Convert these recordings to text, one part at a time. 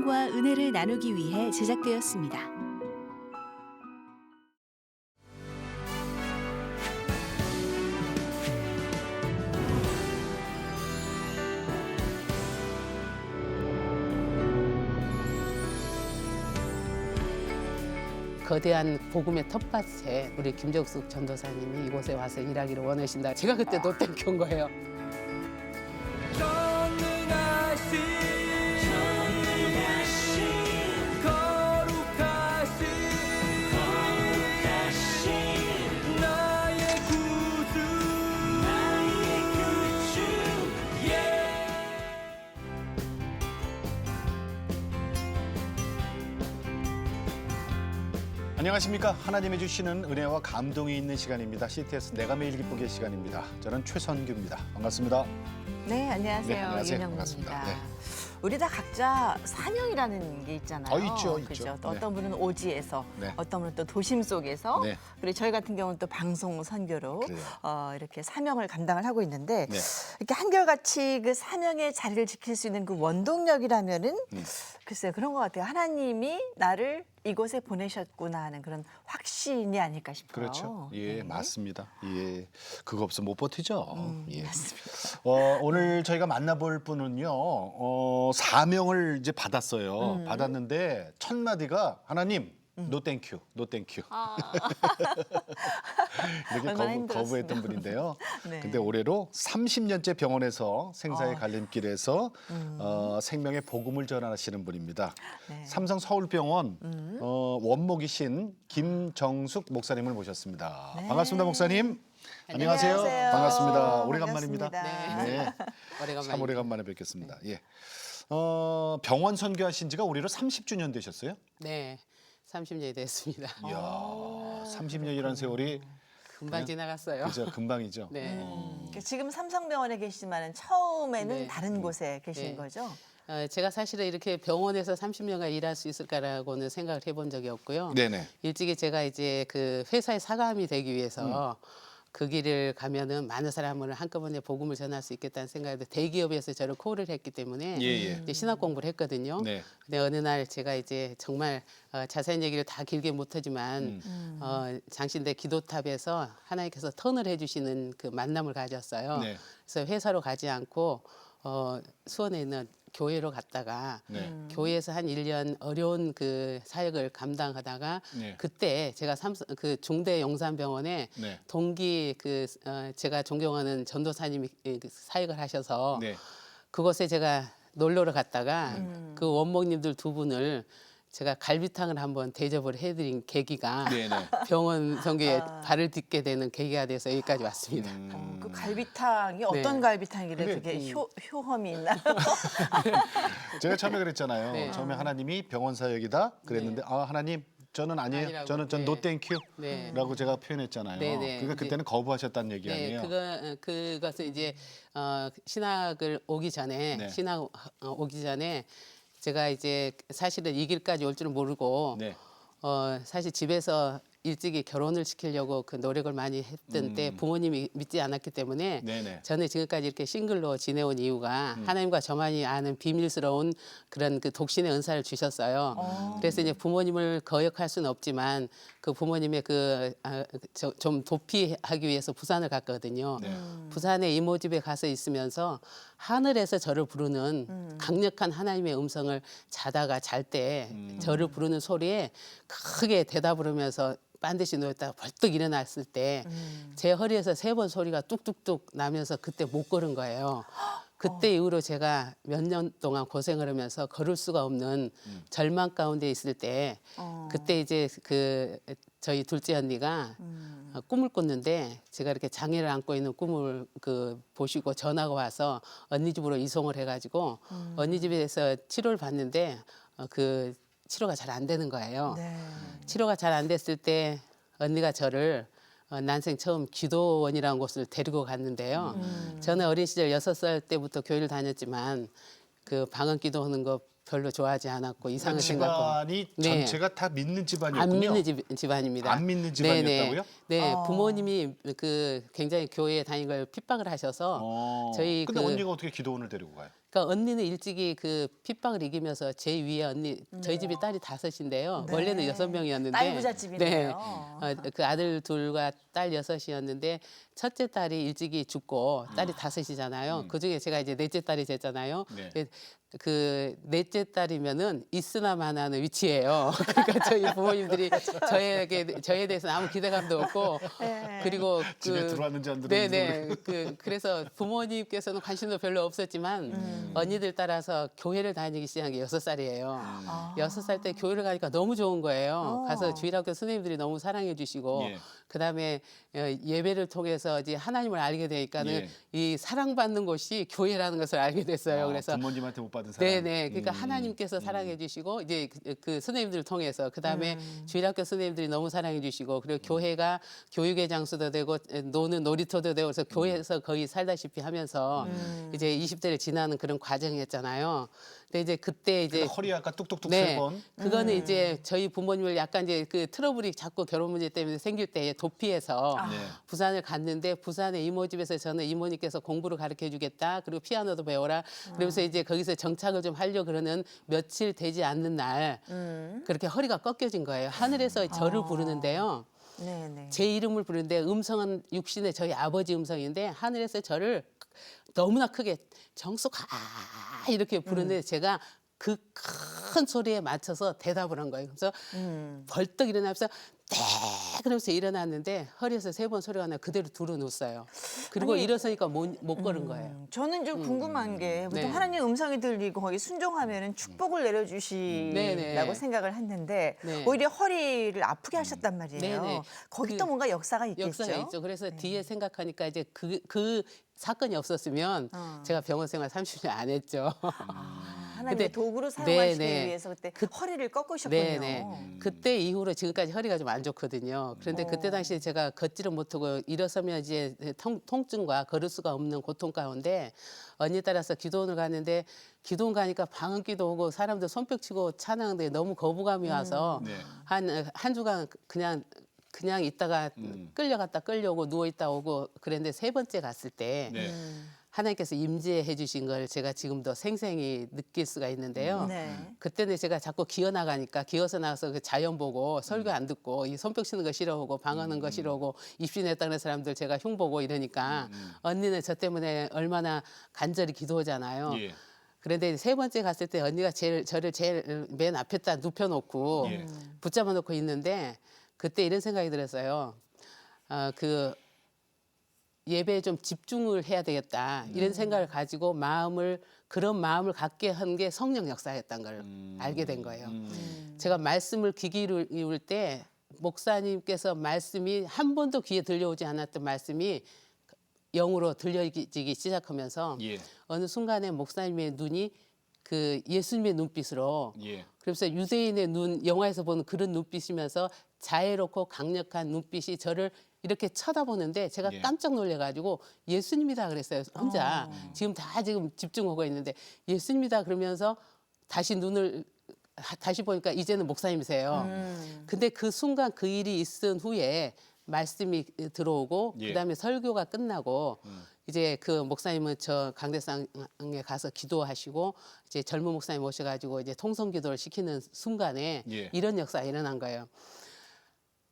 사랑과 은혜를 나누기 위해 제작되었습니다. 거대한 복음의 텃밭에 우리 김정숙 전도사님이 이곳에 와서 일하기를 원하신다. 제가 그때 노땡큐 온 거예요. 안녕하십니까. 하나님이 주시는 은혜와 감동이 있는 시간입니다. CTS 내가 매일 기쁘게 시간입니다. 저는 최선규입니다. 반갑습니다. 네, 안녕하세요. 네, 안녕하세요. 윤영입니다. 반갑습니다. 네. 우리 다 각자 사명이라는 게 있잖아요. 있죠, 그죠? 있죠. 또 어떤 분은 오지에서, 네. 어떤 분은 또 도심 속에서, 네. 그리고 저희 같은 경우는 또 방송 선교로 그래요. 이렇게 사명을 감당을 하고 있는데 네. 이렇게 한결같이 그 사명의 자리를 지킬 수 있는 그 원동력이라면은 글쎄요, 그런 것 같아요. 하나님이 나를 이곳에 보내셨구나 하는 그런 확신이 아닐까 싶어요. 그렇죠. 예, 네. 맞습니다. 예, 그거 없으면 못 버티죠. 예. 맞습니다. 오늘 저희가 만나볼 분은요, 사명을 이제 받았어요. 받았는데 첫 마디가 하나님. 노 땡큐, 노 땡큐. 이렇게 얼마나 힘들었으면. 거부했던 분인데요. 네. 근데 올해로 30년째 병원에서 생사의 갈림길에서 생명의 복음을 전하시는 분입니다. 네. 삼성 서울병원 원목이신 김정숙 목사님을 모셨습니다. 네. 반갑습니다, 목사님. 안녕하세요. 안녕하세요. 반갑습니다. 오래간만입니다. 반갑습니다. 네. 오래간만에. 참 오래간만에 뵙겠습니다. 예. 병원 선교하신 지가 올해로 30주년 되셨어요? 네, 30년이 됐습니다. 이야, 30년이라는 세월이 금방 지나갔어요. 그죠, 금방이죠. 네. 그러니까 지금 삼성병원에 계시지만 처음에는 네. 다른 곳에 계신 네. 거죠? 제가 사실은 이렇게 병원에서 30년간 일할 수 있을까라고는 생각을 해본 적이 없고요. 네네. 일찍이 제가 이제 그 회사의 사감이 되기 위해서 그 길을 가면은 많은 사람을 한꺼번에 복음을 전할 수 있겠다는 생각에 대기업에서 저를 콜을 했기 때문에 예, 예. 이제 신학 공부를 했거든요. 네. 근데 어느 날 제가 이제 정말 자세한 얘기를 다 길게 못하지만 장신대 기도탑에서 하나님께서 턴을 해주시는 그 만남을 가졌어요. 네. 그래서 회사로 가지 않고 수원에 있는 교회로 갔다가 교회에서 한 1년 어려운 그 사역을 감당하다가 네. 그때 제가 그 중대 용산병원에 네. 동기 제가 존경하는 전도사님이 사역을 하셔서 네. 그곳에 제가 놀러를 갔다가 그 원목님들 두 분을 제가 갈비탕을 한번 대접을 해드린 계기가 네네. 병원 선교에 발을 딛게 되는 계기가 돼서 여기까지 왔습니다. 그 갈비탕이 어떤 네. 갈비탕이래? 근데 그게 효험이 있나요? 제가 처음에 그랬잖아요. 네. 처음에 하나님이 병원 사역이다 그랬는데 하나님 저는 아니에요. 아니라고. 저는 네. 노 땡큐라고 네. 제가 표현했잖아요. 네, 네. 그러니까 그때는 거부하셨다는 얘기 아니에요? 그것은 이제 신학을 오기 전에 네. 신학 오기 전에 제가 이제 사실은 이 길까지 올 줄은 모르고 네. 사실 집에서 일찍이 결혼을 시키려고 그 노력을 많이 했던 때 부모님이 믿지 않았기 때문에 네네. 저는 지금까지 이렇게 싱글로 지내온 이유가 하나님과 저만이 아는 비밀스러운 그런 그 독신의 은사를 주셨어요. 그래서 이제 부모님을 거역할 수는 없지만 그 부모님의 좀 도피하기 위해서 부산을 갔거든요. 네. 부산에 이모 집에 가서 있으면서 하늘에서 저를 부르는 강력한 하나님의 음성을 자다가 잘 때 저를 부르는 소리에 크게 대답을 하면서 반드시 누웠다가 벌떡 일어났을 때 제 허리에서 3번 소리가 뚝뚝뚝 나면서 그때 못 걸은 거예요. 그때 이후로 제가 몇 년 동안 고생을 하면서 걸을 수가 없는 절망 가운데 있을 때 그때 이제 저희 둘째 언니가 꿈을 꿨는데 제가 이렇게 장애를 안고 있는 꿈을 보시고 전화가 와서 언니 집으로 이송을 해가지고 언니 집에서 치료를 받는데 치료가 잘 안 되는 거예요. 네. 치료가 잘 안 됐을 때 언니가 저를 난생 처음 기도원이라는 곳을 데리고 갔는데요. 저는 어린 시절 6살 때부터 교회를 다녔지만 그 방언 기도하는 거 별로 좋아하지 않았고 이상한 생각하고. 집안이 네. 전체가 다 믿는 안 집안이었군요. 믿는 집안입니다. 안 믿는 집안이었다고요? 네, 부모님이 굉장히 교회에 다니는 걸 핍박을 하셔서 저희 근데 언니가 어떻게 기도원을 데리고 가요? 그러니까 언니는 일찍이 그 핍박을 이기면서 제 위에 언니 저희 집이 딸이 5인데요. 네. 원래는 6명이었는데 딸 부잣집이네요. 네. 그 아들 둘과 딸 6이었는데 첫째 딸이 일찍이 죽고 딸이 5이잖아요. 그중에 제가 이제 넷째 딸이 됐잖아요. 네. 그 넷째 딸이면은 있으나 마나는 위치예요. 그러니까 저희 부모님들이 저에 대해서는 아무 기대감도 없고 네. 그리고 집에 들어왔는지 안 들어왔는지 네네 그래서 부모님께서는 관심도 별로 없었지만 언니들 따라서 교회를 다니기 시작한 게 6살이에요. 6살 때 교회를 가니까 너무 좋은 거예요. 가서 주일학교 선생님들이 너무 사랑해 주시고 예. 그다음에 예배를 통해서 이제 하나님을 알게 되니까는 예. 이 사랑받는 곳이 교회라는 것을 알게 됐어요. 그래서 부모님한테 못 받은 사랑. 네네. 그러니까 하나님께서 사랑해 주시고 이제 그 선생님들을 통해서 그다음에 주일학교 선생님들이 너무 사랑해 주시고 그리고 교회가 교육의 장소도 되고 노는 놀이터도 되고 그래서 교회에서 거의 살다시피 하면서 이제 20대를 지나는 그런 과정이었잖아요. 근데 이제 그때 이제 허리 아까 뚝뚝뚝 네, 3번. 그거는 이제 저희 부모님을 약간 이제 그 트러블이 자꾸 결혼 문제 때문에 생길 때 도피해서 네. 부산을 갔는데 부산의 이모 집에서 저는 이모님께서 공부를 가르쳐 주겠다. 그리고 피아노도 배워라. 그러면서 이제 거기서 정착을 좀 하려 그러는 며칠 되지 않는 날 그렇게 허리가 꺾여진 거예요. 하늘에서 저를 부르는데요. 네네. 제 이름을 부르는데 음성은 육신의 저희 아버지 음성인데 하늘에서 저를 너무나 크게 정숙아 이렇게 부르는데 제가 그 큰 소리에 맞춰서 대답을 한 거예요. 그래서 벌떡 일어나면서 네 그러면서 일어났는데 허리에서 3번 소리가 나 그대로 둘러놓았어요. 그리고 아니, 일어서니까 못 걸은 거예요. 저는 좀 궁금한 게 보통 네. 하나님 음성이 들리고 거기 순종하면은 축복을 내려주시라고 네네. 생각을 했는데 네. 오히려 허리를 아프게 하셨단 말이에요. 네네. 거기 그 또 뭔가 역사가 있겠죠. 역사가 있죠. 그래서 뒤에 생각하니까 이제 그 사건이 없었으면 제가 병원 생활 30년 안 했죠. 하나님의 근데- 도구로 사용하시기 네네. 위해서 그때 허리를 꺾으셨군요. 네네. 그때 이후로 지금까지 허리가 좀 안 좋거든요. 그런데 그때 당시에 제가 걷지를 못하고 일어서면 이제 통증과 걸을 수가 없는 고통 가운데 언니 따라서 기도원을 갔는데 기도원 가니까 방언기도 오고 사람들 손뼉치고 찬양하는데 너무 거부감이 와서 네. 한 주간 그냥 있다가 끌려갔다 끌려오고 누워있다 오고 그랬는데 3번째 갔을 때 네. 하나님께서 임재해 주신 걸 제가 지금도 생생히 느낄 수가 있는데요. 네. 그때는 제가 자꾸 기어 나가니까 기어서 나가서 그 자연 보고 설교 안 듣고 이 손뼉 치는 거 싫어하고 방언하는 거 싫어하고 입신했다는 사람들 제가 흉보고 이러니까 언니는 저 때문에 얼마나 간절히 기도하잖아요. 예. 그런데 3번째 갔을 때 언니가 저를 제일 맨 앞에다 눕혀놓고 예. 붙잡아 놓고 있는데 그때 이런 생각이 들었어요. 그 예배에 좀 집중을 해야 되겠다 이런 생각을 가지고 그런 마음을 갖게 한 게 성령 역사였던 걸 알게 된 거예요. 제가 말씀을 귀 기울일 때 목사님께서 말씀이 한 번도 귀에 들려오지 않았던 말씀이 영으로 들려지기 시작하면서 예. 어느 순간에 목사님의 눈이 그 예수님의 눈빛으로 예. 그래서 유대인의 눈 영화에서 보는 그런 눈빛이면서 자애롭고 강력한 눈빛이 저를 이렇게 쳐다보는데 제가 예. 깜짝 놀래가지고 예수님이다 그랬어요. 혼자 지금 다 지금 집중하고 있는데 예수님이다 그러면서 다시 눈을 다시 보니까 이제는 목사님이세요. 근데 그 순간 그 일이 있은 후에 말씀이 들어오고 예. 그다음에 설교가 끝나고 이제 그 목사님은 저 강대상에 가서 기도하시고 이제 젊은 목사님 모셔가지고 이제 통성기도를 시키는 순간에 예. 이런 역사가 일어난 거예요.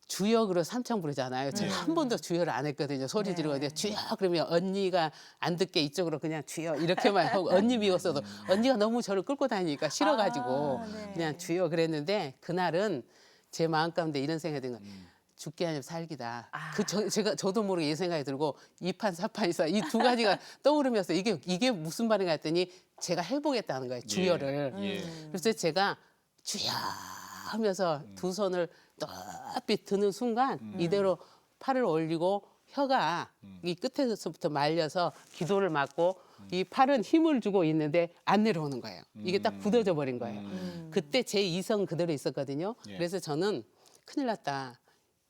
주역으로 삼창 부르잖아요. 제가 한 번도 주역을 안 했거든요. 소리 지르고 근데 주역 그러면 언니가 안 듣게 이쪽으로 그냥 주역 이렇게만 하고 언니 미웠어도 언니가 너무 저를 끌고 다니니까 싫어가지고 네. 그냥 주역 그랬는데 그날은 제 마음 가운데 이런 생각이 든 거예요. 죽기 아니면 살기다. 저도 모르게 이 생각이 들고 2판 4판 있어 이 두 가지가 떠오르면서 이게 무슨 말인가 했더니 제가 해보겠다는 거예요. 주여를. 예. 그래서 제가 주여 하면서 두 손을 높이 드는 순간 이대로 팔을 올리고 혀가 이 끝에서부터 말려서 기도를 막고 이 팔은 힘을 주고 있는데 안 내려오는 거예요. 이게 딱 굳어져 버린 거예요. 그때 제 이성 그대로 있었거든요. 예. 그래서 저는 큰일 났다.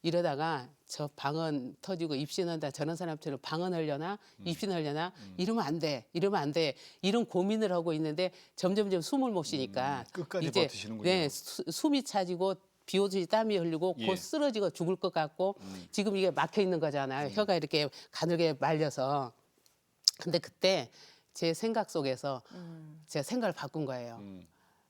이러다가 저 방언 터지고 입신한다 저런 사람처럼 방언하려나 입신하려나 이러면 안 돼. 이러면 안 돼. 이런 고민을 하고 있는데 점점점 숨을 못 쉬니까 끝까지 이제 버티시는군요. 네, 숨이 차지고 비오듯이 땀이 흘리고 예. 곧 쓰러지고 죽을 것 같고 지금 이게 막혀 있는 거잖아요. 혀가 이렇게 가늘게 말려서. 근데 그때 제 생각 속에서 제가 생각을 바꾼 거예요.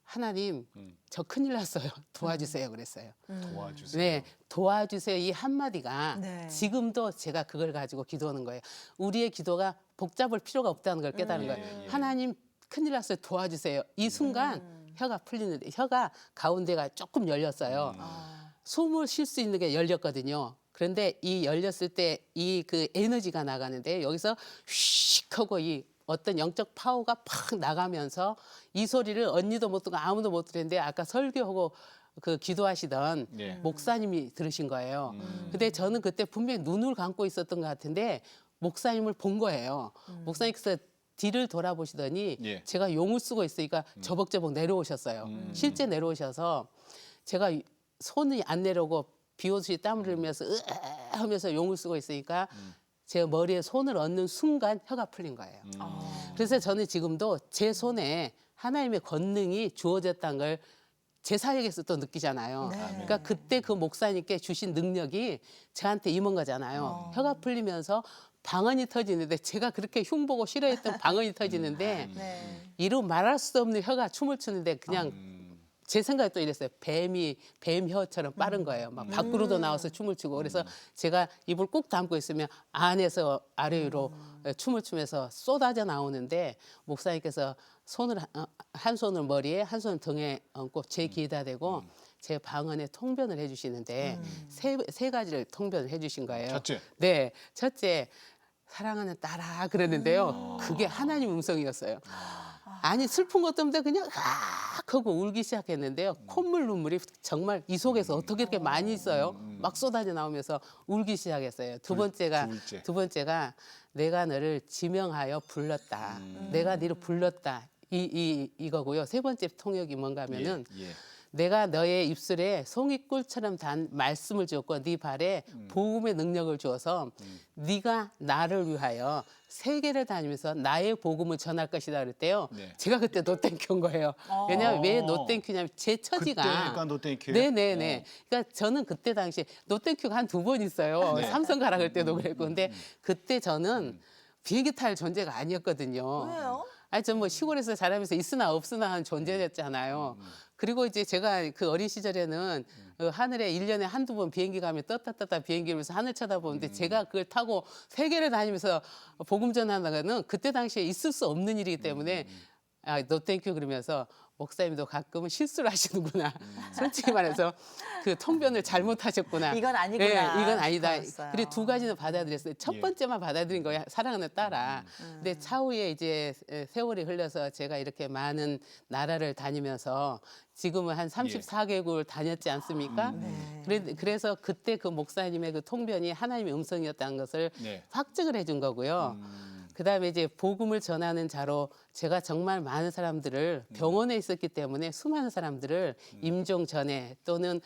하나님, 저 큰일 났어요. 도와주세요. 그랬어요. 도와주세요. 네, 도와주세요. 이 한마디가 네. 지금도 제가 그걸 가지고 기도하는 거예요. 우리의 기도가 복잡할 필요가 없다는 걸 깨달은 거예요. 예, 예. 하나님, 큰일 났어요. 도와주세요. 이 순간 혀가 풀리는데 혀가 가운데가 조금 열렸어요. 숨을 쉴 수 있는 게 열렸거든요. 그런데 이 열렸을 때 이 그 에너지가 나가는데 여기서 휙 하고 이 어떤 영적 파워가 팍 나가면서 이 소리를 언니도 못 듣고 아무도 못 들었는데 아까 설교하고 그 기도하시던 네. 목사님이 들으신 거예요. 근데 저는 그때 분명히 눈을 감고 있었던 것 같은데 목사님을 본 거예요. 목사님께서 뒤를 돌아보시더니 예. 제가 용을 쓰고 있으니까 저벅저벅 내려오셨어요. 실제 내려오셔서 제가 손이 안 내려오고 비옷이 땀을 흘리면서 으아 하면서 용을 쓰고 있으니까 제 머리에 손을 얹는 순간 혀가 풀린 거예요. 그래서 저는 지금도 제 손에 하나님의 권능이 주어졌다는 걸 제 사역에서 또 느끼잖아요. 네. 그러니까 그때 그 목사님께 주신 능력이 저한테 임한 거잖아요. 혀가 풀리면서 방언이 터지는데 제가 그렇게 흉보고 싫어했던 방언이 터지는데 네. 이루 말할 수 없는 혀가 춤을 추는데 그냥 제 생각에 또 이랬어요. 뱀 혀처럼 빠른 거예요. 막 밖으로도 나와서 춤을 추고 그래서 제가 입을 꾹 담고 있으면 안에서 아래 위로 춤을 추면서 쏟아져 나오는데 목사님께서 손을 한 손을 머리에 한 손을 등에 얹고 제 귀에다 대고 제 방언에 통변을 해주시는데 세 가지를 통변을 해주신 거예요. 첫째. 네, 첫째 사랑하는 딸아 그랬는데요. 그게 하나님 음성이었어요. 아니 슬픈 것도 없는데 그냥 으악 하고 울기 시작했는데요. 콧물 눈물이 정말 이 속에서 어떻게 이렇게 많이 있어요. 막 쏟아져 나오면서 울기 시작했어요. 두 번째가 내가 너를 지명하여 불렀다. 내가 너를 불렀다. 이거고요. 세 번째 통역이 뭔가 하면은 예. 내가 너의 입술에 송이꿀처럼 단 말씀을 주었고 네 발에 복음의 능력을 주어서 네가 나를 위하여 세계를 다니면서 나의 복음을 전할 것이다 그랬대요. 네. 제가 그때 노땡큐인 거예요. 왜냐하면 왜 노땡큐냐면 제 처지가 그때가 노땡큐예요? 네네네. 그러니까 저는 그때 당시 노땡큐가 한 두 번 있어요. 네. 삼성 가라 그럴 때도 그랬고 근데 그때 저는 비행기 탈 존재가 아니었거든요. 왜요? 아니 전 뭐 시골에서 자라면서 있으나 없으나 한 존재였잖아요. 그리고 이제 제가 그 어린 시절에는 하늘에 1년에 한두 번 비행기 가면 떴다 비행기면서 하늘 쳐다보는데 제가 그걸 타고 세계를 다니면서 복음 전하는 거는 그때 당시에 있을 수 없는 일이기 때문에 아, 노 땡큐 그러면서 목사님도 가끔은 실수를 하시는구나. 솔직히 말해서 그 통변을 잘못하셨구나. 이건 아니구나. 네, 이건 아니다. 싶었어요. 그리고 두 가지는 받아들였어요. 첫 예. 번째만 받아들인 거야. 사랑하는 딸아. 근데 차후에 이제 세월이 흘러서 제가 이렇게 많은 나라를 다니면서 지금은 한 34개국을 다녔지 않습니까? 네. 그래서 그때 그 목사님의 그 통변이 하나님의 음성이었다는 것을 네. 확증을 해준 거고요. 그다음에 이제 복음을 전하는 자로 제가 정말 많은 사람들을 병원에 있었기 때문에 수많은 사람들을 임종 전에 또는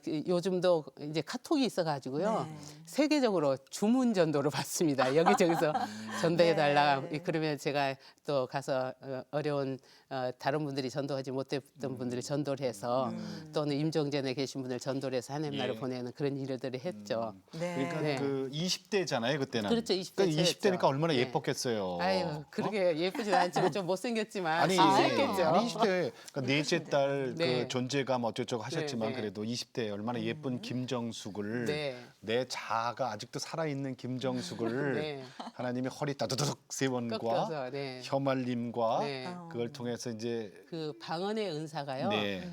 요즘도 이제 카톡이 있어가지고요 네. 세계적으로 주문 전도를 받습니다. 여기저기서 전도해 달라. 네. 그러면 제가 또 가서 어려운 다른 분들이 전도하지 못했던 분들이 전도를 해서 또는 임종전에 계신 분들 전도를 해서 하나님 나라를 예. 보내는 그런 일들을 했죠. 네. 그러니까 네. 그 20대잖아요 그때는. 그렇죠, 20대 그러니까 20대니까 때였죠. 얼마나 네. 예뻤겠어요. 아유, 그러게 예쁘진 않지만 좀 못생겼지만 아니, 잘생겼죠. 아니 20대 그러니까 넷째 딸 네. 그 존재감 어쩌고저쩌고 하셨지만 네, 네. 그래도 20대에 얼마나 예쁜 김정숙을 네. 내 자아가 아직도 살아있는 김정숙을 네. 하나님이 허리 따두둑 세 번과 꺾여서 네. 혀말림과 네. 그걸 통해서 이제 그 방언의 은사가요. 네.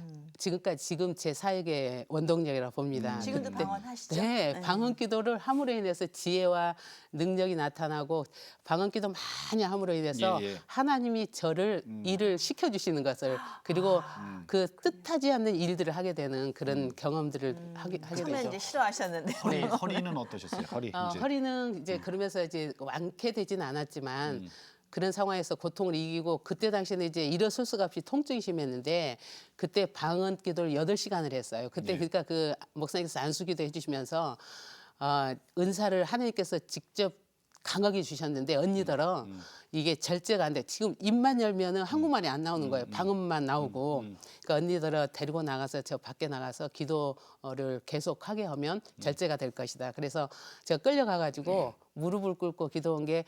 지금 제 사역의 원동력이라고 봅니다. 지금도 그때 방언하시죠? 네, 방언 기도를 함으로 인해서 지혜와 능력이 나타나고 방언 기도 많이 함으로 인해서 예, 예. 하나님이 저를 일을 시켜 주시는 것을 그리고 그 뜻하지 않는 일들을 하게 되는 그런 경험들을 하게 처음에 되죠. 이제 싫어하셨는데. 허리는 어떠셨어요? 허리 이제. 허리는 이제 그러면서 이제 완쾌 되지는 않았지만 그런 상황에서 고통을 이기고 그때 당시에는 이제 일어설 수가 없이 통증이 심했는데 그때 방언 기도를 8시간을 했어요. 그때 네. 그러니까 그 목사님께서 안수기도 해주시면서 은사를 하나님께서 직접 강하게 주셨는데 언니들은 이게 절제가 안 돼. 지금 입만 열면은 한국말이 안 나오는 거예요. 방언만 나오고. 그러니까 언니들은 데리고 나가서 저 밖에 나가서 기도를 계속하게 하면 절제가 될 것이다. 그래서 제가 끌려가가지고 무릎을 꿇고 기도한 게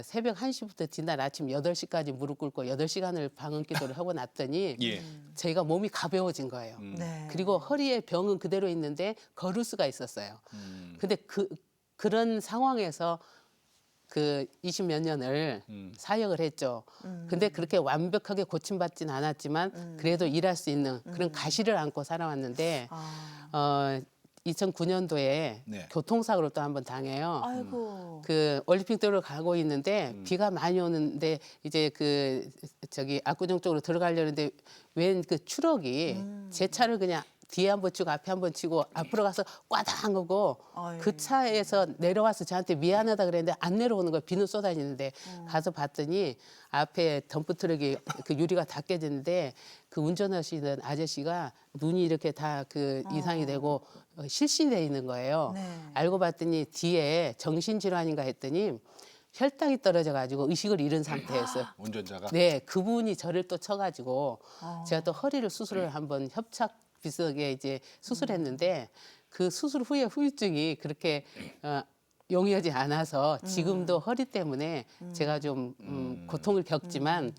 새벽 1시부터 뒷날 아침 8시까지 무릎 꿇고 8시간을 방언 기도를 하고 났더니 예. 제가 몸이 가벼워진 거예요. 네. 그리고 허리에 병은 그대로 있는데 걸을 수가 있었어요. 근데 그런 상황에서 그 20몇 년을 사역을 했죠. 근데 그렇게 완벽하게 고침받진 않았지만 그래도 일할 수 있는 그런 가시를 안고 살아왔는데 2009년도에 네. 교통사고를 또 한 번 당해요. 아이고. 그 올림픽대로 가고 있는데 비가 많이 오는데 이제 그 저기 압구정 쪽으로 들어가려는데 웬 그 추럭이 제 차를 그냥 뒤에 한 번 치고 앞에 한 번 치고 앞으로 가서 꽈당 하고 어이. 그 차에서 내려와서 저한테 미안하다 그랬는데 안 내려오는 거예요. 비는 쏟아지는데 가서 봤더니 앞에 덤프트럭이 그 유리가 다 깨졌는데 그 운전하시던 아저씨가 눈이 이렇게 다 그 이상이 되고 실신돼 있는 거예요. 네. 알고 봤더니 뒤에 정신질환인가 했더니 혈당이 떨어져 가지고 의식을 잃은 상태였어요. 운전자가. 네, 그분이 저를 또 쳐가지고 제가 또 허리를 수술을 한번 협착 비슷하게 이제 수술했는데 그 수술 후에 후유증이 그렇게 용이하지 않아서 지금도 허리 때문에 제가 좀 고통을 겪지만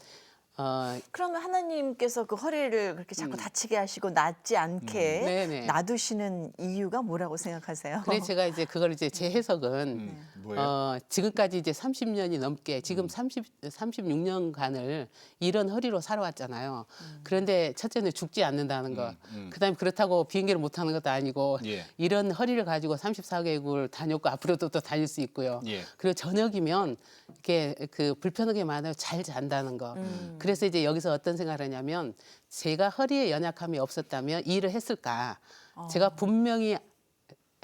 그러면 하나님께서 그 허리를 그렇게 자꾸 다치게 하시고 낫지 않게 네네. 놔두시는 이유가 뭐라고 생각하세요? 그래 제가 이제 그걸 이제 제 해석은 뭐예요? 지금까지 이제 30년이 넘게 지금 36년간을 이런 허리로 살아왔잖아요. 그런데 첫째는 죽지 않는다는 거. 그다음에 그렇다고 비행기를 못 타는 것도 아니고 예. 이런 허리를 가지고 34개국을 다녔고 앞으로도 또 다닐 수 있고요. 예. 그리고 저녁이면 이렇게 그 불편하게 많아요. 잘 잔다는 거. 그래서 이제 여기서 어떤 생각을 하냐면 제가 허리에 연약함이 없었다면 이 일을 했을까? 제가 분명히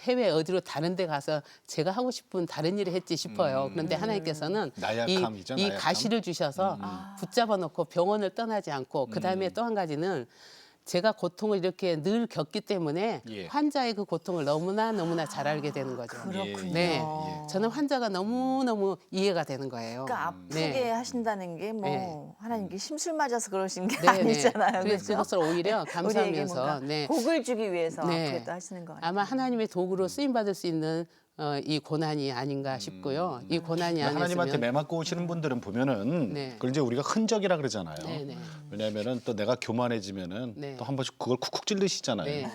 해외 어디로 다른 데 가서 제가 하고 싶은 다른 일을 했지 싶어요. 그런데 하나님께서는 나약함이죠, 이 나약함. 가시를 주셔서 붙잡아 놓고 병원을 떠나지 않고 그다음에 또 한 가지는 제가 고통을 이렇게 늘 겪기 때문에 예. 환자의 그 고통을 너무나 잘 알게 되는 거죠. 그렇군요. 네. 저는 환자가 너무너무 이해가 되는 거예요. 그러니까 아프게 네. 하신다는 게 뭐 네. 하나님께 심술 맞아서 그러신 게 네, 네. 아니잖아요. 그래서 그렇죠? 그것을 오히려 우리에게 감사하면서 뭔가 네. 복을 주기 위해서 네. 아프게 또 하시는 거 같아요. 아마 하나님의 도구로 쓰임 받을 수 있는 이 고난이 아닌가 싶고요. 이 고난이 하나님한테 아니었으면 매맞고 오시는 분들은 보면은 네. 그걸 이제 우리가 흔적이라 그러잖아요. 네, 네. 왜냐하면은 또 내가 교만해지면은 네. 또 한 번씩 그걸 쿡쿡 찔르시잖아요. 네.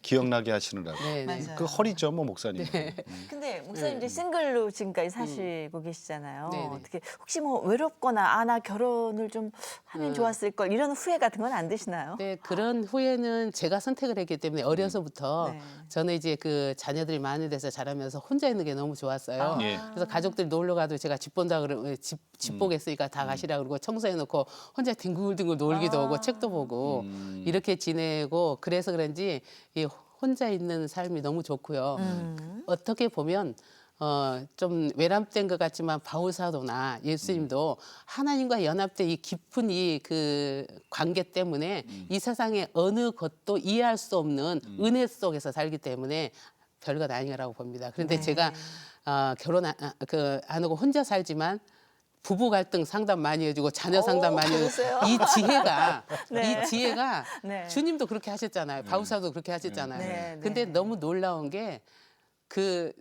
기억나게 하시느라고. 네, 네. 맞아요. 그 허리죠, 뭐 목사님. 근데 목사님 이제 싱글로 지금까지 사시고 계시잖아요. 네, 네. 어떻게 혹시 뭐 외롭거나 나 결혼을 좀 하면 좋았을 걸 이런 후회 같은 건 안 드시나요? 네, 그런 후에는 제가 선택을 했기 때문에 어려서부터 네. 저는 이제 그 자녀들이 많은 데서 자라면서 혼자 있는 게 너무 좋았어요. 예. 그래서 가족들이 놀러 가도 제가 집 본다 그러면 집 보겠으니까 다 가시라 그러고 청소해 놓고 혼자 뒹굴뒹굴 놀기도 하고 책도 보고 이렇게 지내고 그래서 그런지 이 혼자 있는 삶이 너무 좋고요. 어떻게 보면 좀 외람된 것 같지만 바울 사도나 예수님도 하나님과 연합된 이 깊은 이 그 관계 때문에 이 세상의 어느 것도 이해할 수 없는 은혜 속에서 살기 때문에 별것 아니라고 봅니다. 그런데 네. 제가 결혼 안 하고 혼자 살지만 부부 갈등 상담 많이 해주고 자녀 상담 많이 그러세요? 해주고 네. 이 지혜가 네. 주님도 그렇게 하셨잖아요. 바울사도 그렇게 하셨잖아요. 네, 근데 네. 너무 놀라운 게 그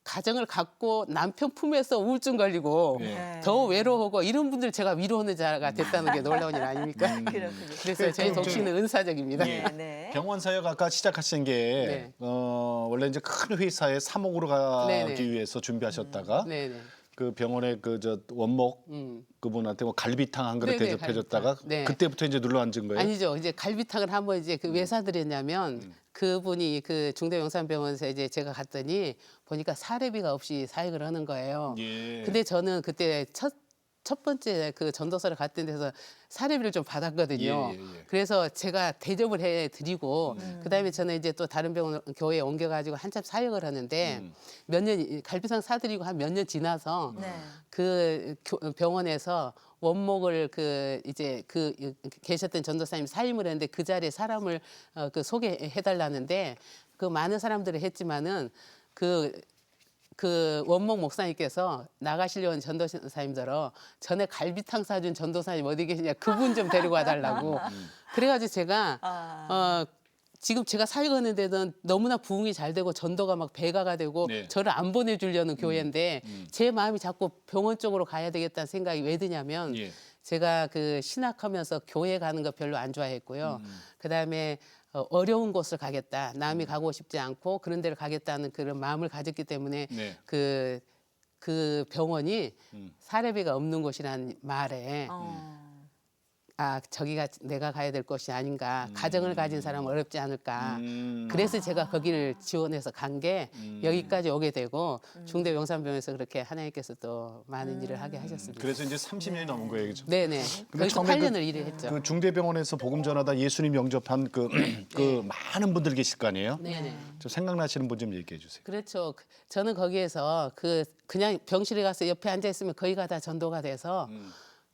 가정을 갖고 남편 품에서 우울증 걸리고 예. 더 외로워하고 이런 분들 제가 위로하는 자가 됐다는 게 놀라운 일 아닙니까? 그렇군요. 그래서 저희 독신은 은사적입니다. 네, 네. 병원 사역 아까 시작하신 게 네. 원래 이제 큰 회사에 사목으로 가기 네, 네. 위해서 준비하셨다가 네네. 그 병원에 그 저 원목 그분한테 뭐 갈비탕 한 그릇 네네, 대접해줬다가 갈비탕. 네. 그때부터 이제 눌러 앉은 거예요. 아니죠. 이제 갈비탕을 한번 이제 그 왜 사드렸냐면 그분이 그 중대영산병원에서 이제 제가 갔더니 보니까 사례비가 없이 사역을 하는 거예요. 예. 근데 저는 그때 첫 번째 그 전도서를 갔던 데서 사례비를 좀 받았거든요. 예, 예, 예. 그래서 제가 대접을 해드리고 그다음에 저는 이제 또 다른 병원 교회에 옮겨가지고 한참 사역을 하는데 몇 년 갈비탕 사드리고 한 몇 년 지나서 네. 그 병원에서 원목을 그 이제 그 계셨던 전도사님 사임을 했는데 그 자리에 사람을 그 소개해 달라는데 그 많은 사람들이 했지만은 그 원목 목사님께서 나가시려는 전도사님들어 전에 갈비탕 사준 전도사님 어디 계시냐 그분 좀 데리고 와달라고 그래가지고 제가 지금 제가 사역하는 데는 너무나 부흥이 잘 되고 전도가 막 배가가 되고 네. 저를 안 보내주려는 교회인데 제 마음이 자꾸 병원 쪽으로 가야 되겠다는 생각이 왜 드냐면 예. 제가 그 신학하면서 교회 가는 거 별로 안 좋아했고요. 그다음에 어려운 곳을 가겠다. 남이 가고 싶지 않고 그런 데를 가겠다는 그런 마음을 가졌기 때문에 네. 그 병원이 사례비가 없는 곳이란 말에 아 저기가 내가 가야 될 곳이 아닌가. 가정을 가진 사람은 어렵지 않을까. 그래서 제가 거기를 지원해서 간 게 여기까지 오게 되고 중대 용산병원에서 그렇게 하나님께서 또 많은 일을 하게 하셨습니다. 그래서 이제 30년이 넘은 거예요, 그죠? 네네. 근데 거기서 처음에 8년을 일을 했죠. 그 중대병원에서 복음 전하다 예수님 영접한 그 많은 분들 계실 거 아니에요? 네네. 좀 생각나시는 분 좀 얘기해 주세요. 그렇죠. 저는 거기에서 그냥 병실에 가서 옆에 앉아 있으면 거기가 다 전도가 돼서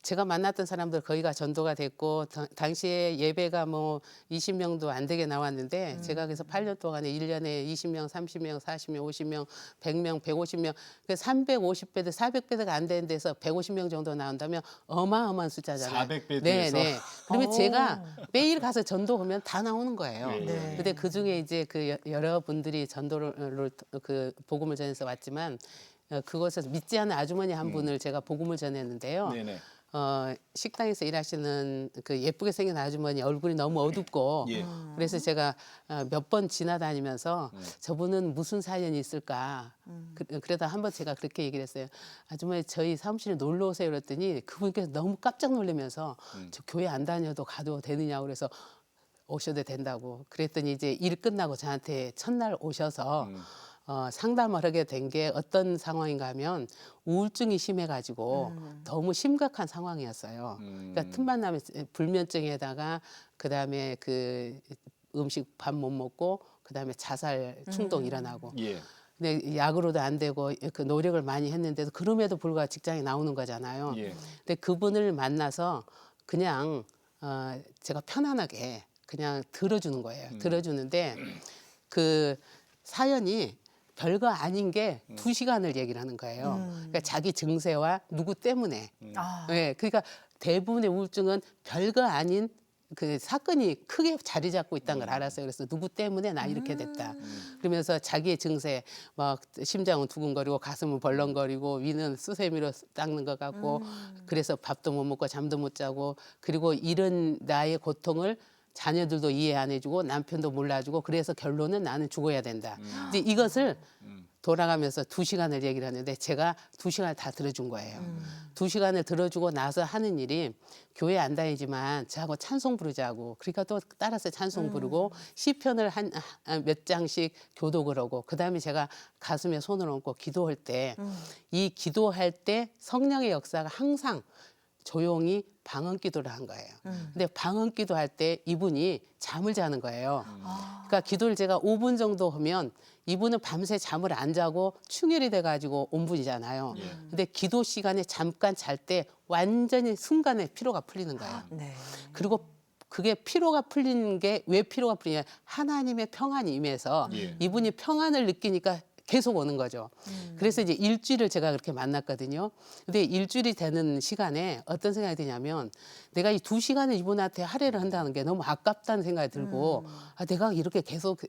제가 만났던 사람들 거기가 전도가 됐고 당시에 예배가 뭐 20명도 안 되게 나왔는데 제가 그래서 8년 동안에 1년에 20명, 30명, 40명, 50명, 100명, 150명 350배도 400배도가 안 되는 데서 150명 정도 나온다면 어마어마한 숫자잖아요. 400배 네, 뒤에서? 네. 그러면 제가 매일 가서 전도하면 다 나오는 거예요. 네. 근데 그 중에 이제 그 여러분들이 전도를 그 복음을 전해서 왔지만 그곳에서 믿지 않는 아주머니 한 분을 제가 복음을 전했는데요. 네네. 식당에서 일하시는 그 예쁘게 생긴 아주머니 얼굴이 너무 어둡고 예. 그래서 제가 몇 번 지나다니면서 저분은 무슨 사연이 있을까 그러다 한 번 제가 그렇게 얘기를 했어요. 아주머니 저희 사무실에 놀러 오세요 그랬더니 그분께서 너무 깜짝 놀라면서 저 교회 안 다녀도 가도 되느냐고 그래서 오셔도 된다고 그랬더니 이제 일 끝나고 저한테 첫날 오셔서 상담을 하게 된 게 어떤 상황인가 하면 우울증이 심해가지고 너무 심각한 상황이었어요. 그러니까 틈만 나면 불면증에다가 그다음에 그 음식 밥 못 먹고 그다음에 자살 충동 일어나고. 예. 근데 약으로도 안 되고 그 노력을 많이 했는데도 그럼에도 불구하고 직장에 나오는 거잖아요. 예. 근데 그분을 만나서 그냥 제가 편안하게 그냥 들어주는 거예요. 들어주는데 그 사연이 별거 아닌 게 2시간을 얘기를 하는 거예요. 그러니까 자기 증세와 누구 때문에. 네, 그러니까 대부분의 우울증은 별거 아닌 그 사건이 크게 자리 잡고 있다는 걸 알았어요. 그래서 누구 때문에 나 이렇게 됐다. 그러면서 자기의 증세, 막 심장은 두근거리고 가슴은 벌렁거리고 위는 수세미로 닦는 것 같고 그래서 밥도 못 먹고 잠도 못 자고 그리고 이런 나의 고통을 자녀들도 이해 안 해주고 남편도 몰라주고 그래서 결론은 나는 죽어야 된다. 근데 이것을 돌아가면서 2시간을 얘기를 하는데 제가 2시간을 다 들어준 거예요. 2시간을 들어주고 나서 하는 일이 교회 안 다니지만 저하고 찬송 부르자고 그러니까 또 따라서 찬송 부르고 시편을 한 몇 장씩 교독을 하고 그다음에 제가 가슴에 손을 얹고 기도할 때 이 기도할 때 성령의 역사가 항상 조용히 방언 기도를 한 거예요. 근데 방언 기도할 때 이분이 잠을 자는 거예요. 그러니까 기도를 제가 5분 정도 하면 이분은 밤새 잠을 안 자고 충혈이 돼가지고 온 분이잖아요. 근데 기도 시간에 잠깐 잘 때 완전히 순간에 피로가 풀리는 거예요. 네. 그리고 그게 피로가 풀리는 게 왜 피로가 풀리냐 하나님의 평안이 임해서 예. 이분이 평안을 느끼니까 계속 오는 거죠. 그래서 이제 일주일을 제가 그렇게 만났거든요. 근데 일주일이 되는 시간에 어떤 생각이 드냐면 내가 이 2시간을 이분한테 할애를 한다는 게 너무 아깝다는 생각이 들고 아, 내가 이렇게 계속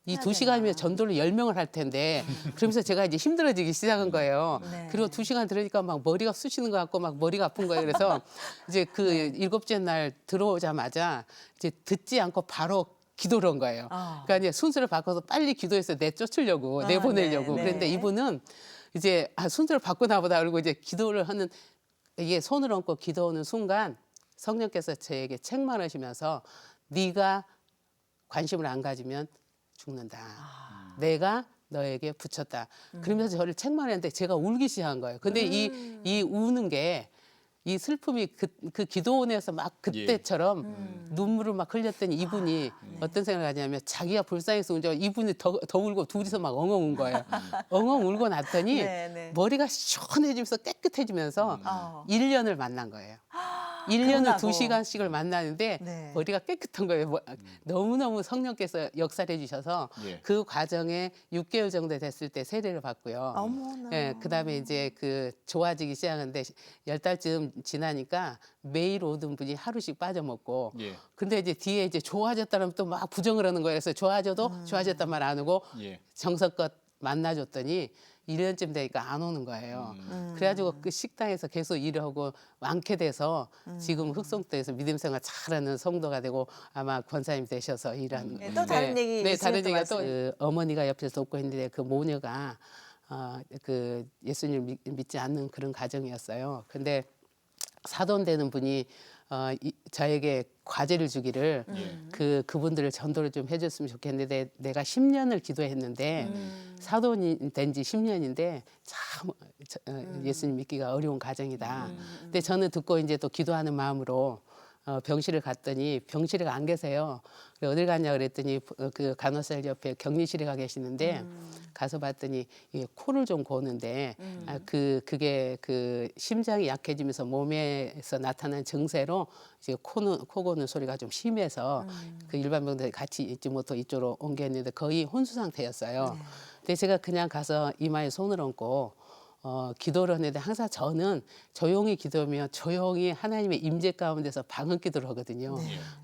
이 2시간이면 전도를 10명을 할 텐데 그러면서 제가 이제 힘들어지기 시작한 거예요. 네. 그리고 2시간 들으니까 막 머리가 쑤시는 것 같고 막 머리가 아픈 거예요. 그래서 이제 그 7째 날 들어오자마자 이제 듣지 않고 바로 기도를 한 거예요. 그러니까 이제 순서를 바꿔서 빨리 기도해서 내쫓으려고 내보내려고. 네, 그런데 네. 이분은 이제 순서를 바꾸나 보다 그러고 이제 기도를 하는 이게 손을 얹고 기도하는 순간 성령께서 저에게 책망하시면서 네가 관심을 안 가지면 죽는다. 내가 너에게 붙였다. 그러면서 저를 책망했는데 제가 울기 시작한 거예요. 근데 이 우는 게 이 슬픔이 그 기도원에서 막 그때처럼 눈물을 막 흘렸더니 이분이 어떤 생각을 하냐면 자기가 불쌍해서 운전 이분이 더 울고 둘이서 막 엉엉 운 거예요. 엉엉 울고 났더니 네, 네. 머리가 시원해지면서 깨끗해지면서 1년을 만난 거예요. 1년을 그러나고. 2시간씩을 만나는데 네. 머리가 깨끗한 거예요. 너무너무 성령께서 역사를 해주셔서 예. 그 과정에 6개월 정도 됐을 때 세례를 받고요. 어머나. 예, 그다음에 이제 그 좋아지기 시작하는데 10달쯤 지나니까 매일 오던 분이 하루씩 빠져먹고 예. 근데 이제 뒤에 이제 좋아졌다면 또 막 부정을 하는 거예요. 그래서 좋아져도 좋아졌단 말 안 하고 예. 정성껏 만나줬더니 1년쯤 되니까 안 오는 거예요. 그래가지고 그 식당에서 계속 일을 하고 많게 돼서 지금 흑성도에서 믿음생활 잘하는 성도가 되고 아마 권사님 되셔서 일하는. 네, 또 다른 얘기 네, 있으면 다른 또 얘기가 또 말씀해 그 어머니가 옆에서 돕고 있는데 그 모녀가 그 예수님 믿지 않는 그런 가정이었어요. 근데 사돈 되는 분이 저에게 과제를 주기를 그분들을 전도를 좀 해줬으면 좋겠는데 내가 10년을 기도했는데 사돈이 된 지 10년인데 참 예수님 믿기가 어려운 가정이다. 근데 저는 듣고 이제 또 기도하는 마음으로 병실을 갔더니 병실에 안 계세요. 그래서 어딜 갔냐 그랬더니 그 간호사 옆에 격리실에 가 계시는데 가서 봤더니 이 코를 좀 고는데 그게 그 심장이 약해지면서 몸에서 나타난 증세로 이제 코 고는 소리가 좀 심해서 그 일반 병들이 같이 있지 못하고 이쪽으로 옮겼는데 거의 혼수 상태였어요. 근데 제가 그냥 가서 이마에 손을 얹고 기도를 하는데 항상 저는 조용히 기도하면 조용히 하나님의 임재 가운데서 방언 기도를 하거든요.